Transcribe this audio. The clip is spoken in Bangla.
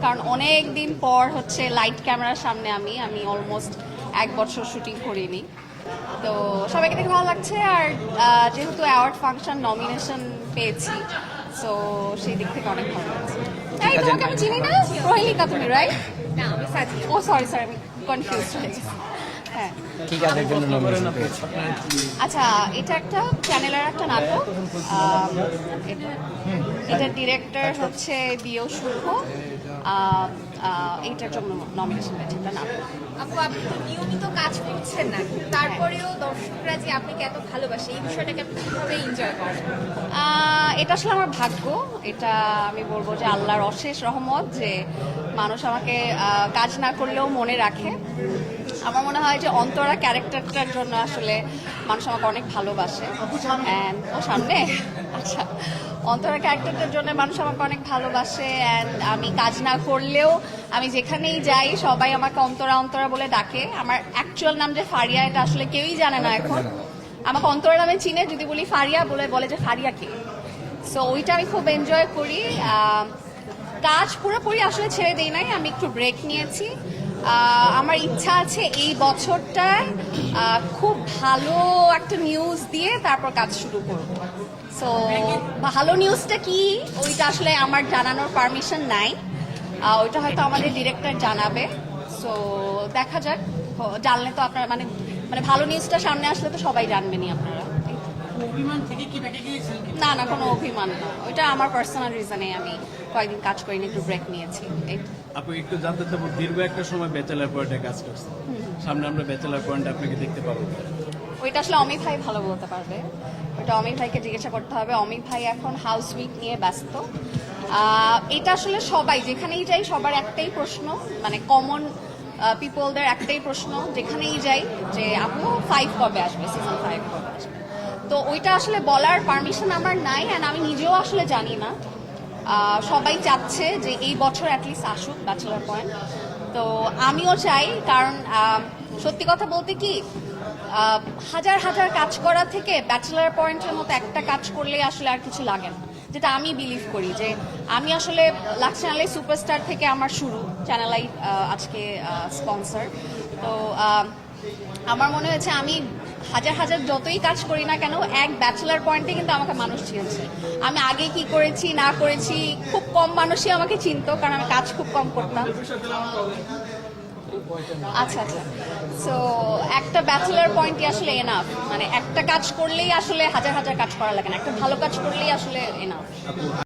কারণ অনেক দিন পর হচ্ছে লাইট ক্যামেরার সামনে আমি অলমোস্ট 1 বছর শুটিং করিনি। তো সবাইকে দেখে ভালো লাগছে। আর যেহেতু অ্যাওয়ার্ড ফাংশন নমিনেশন পেয়েছি, সো সেই দিক থেকে অনেক ভালো লাগছে। এই তোমাকে আমি চিনি না, রোহিণীকা তুমি, রাইট? না, আমি সাজিয়া। ও সরি, আমি কনফিউজ হয়ে গেছি। হ্যাঁ, কি কাজের জন্য নমিনেশন পেয়েছে? আচ্ছা, এটা একটা চ্যানেলের একটা নাটক। এটার ডিরেক্টর হচ্ছে দিও শুভ। এইটার জন্য নমিনেশন পেয়েছে, একটা নাটক। আপু, আপনি তো নিয়মিত কাজ করছেন না, তারপরেও দর্শকরা যে আপনাকে এত ভালোবাসে, এই বিষয়টাকে আপনি কিভাবে এনজয় করেন? এটা আসলে আমার ভাগ্য। এটা আমি বলবো যে আল্লাহর অশেষ রহমত যে মানুষ আমাকে কাজ না করলেও মনে রাখে। আমার মনে হয় যে অন্তরা ক্যারেক্টারটার জন্য আসলে মানুষ আমাকে অনেক ভালোবাসে। অ্যান্ড ও সামনে, আচ্ছা, অন্তরা ক্যারেক্টারটার জন্য মানুষ আমাকে অনেক ভালোবাসে। অ্যান্ড আমি কাজ না করলেও আমি যেখানেই যাই সবাই আমাকে অন্তরা অন্তরা বলে ডাকে। আমার অ্যাকচুয়াল নাম যে ফারিয়া, এটা আসলে কেউই জানে না এখন। আমাকে অন্তরা নামে চিনে, যদি বলি ফারিয়া বলে যে ফারিয়া কে। সো ওইটা আমি খুব এনজয় করি। কাজ পুরোপুরি আসলে ছেড়ে দিই নাই, আমি একটু ব্রেক নিয়েছি। আমার ইচ্ছা আছে এই বছরটায় খুব ভালো একটা নিউজ দিয়ে তারপর কাজ শুরু করব। সো ভালো নিউজটা কি ওইটা আসলে আমার জানানোর পারমিশন নাই। ওইটা হয়তো আমাদের ডিরেক্টর জানাবে। সো দেখা যাক, জানলে তো আপনারা মানে মানে ভালো নিউজটা সামনে আসলে তো সবাই জানবেনই আপনারা। না না, কোনো অভিমান না, ওইটা আমার পার্সোনাল রিজনে আমি কয়েকদিন কাজ করিনি, একটু ব্রেক নিয়েছি। আপু, একটু জানতে চাবো, দীর্ঘ একটা সময় ব্যাচেলার পয়েন্টে কাজ করছেন, সামনে আমরা ব্যাচেলার পয়েন্টে আপনাকে দেখতে পাবো? ওইটা আসলে অমিত ভাই ভালো বলতে পারবে, ওইটা অমিত ভাইকে জিজ্ঞাসা করতে হবে। অমিত ভাই এখন হাউস উইক নিয়ে ব্যস্ত। এটা আসলে সবাই যেখানেই যাই সবার একটাই প্রশ্ন, মানে কমন পিপলদের একটাই প্রশ্ন যেখানেই যাই, যে আপু 5 কবে আসবে, সিজন 5 কবে আসবে। তো ওইটা আসলে বলার পারমিশন আমার নাই, অ্যান্ড আমি নিজেও আসলে জানি না। সবাই চাচ্ছে যে এই বছর অ্যাটলিস্ট আসুক ব্যাচেলার পয়েন্ট। তো আমিও চাই, কারণ সত্যি কথা বলতে কি, হাজার হাজার কাজ করা থেকে ব্যাচেলার পয়েন্টের মতো একটা কাজ করলে আসলে আর কিছু লাগে না, যেটা আমি বিলিভ করি। যে আমি আসলে লাক্স চ্যানেলে সুপারস্টার থেকে আমার শুরু, চ্যানেলাই আজকে স্পন্সর। তো আমার মনে হয়েছে আমি হাজার হাজার যতই কাজ করি না কেন, এক ব্যাচেলার পয়েন্টে কিন্তু আমাকে মানুষ চিনছে। আমি আগে কি করেছি না করেছি খুব কম মানুষই আমাকে চিনতো, কারণ আমি কাজ খুব কম করতাম। আচ্ছা আচ্ছা, সো একটা ব্যাচেলার পয়েন্টই আসলে এনাফ। মানে একটা কাজ করলেই আসলে হাজার হাজার কাজ করা লাগে না, একটা ভালো কাজ করলেই আসলে এনাফ।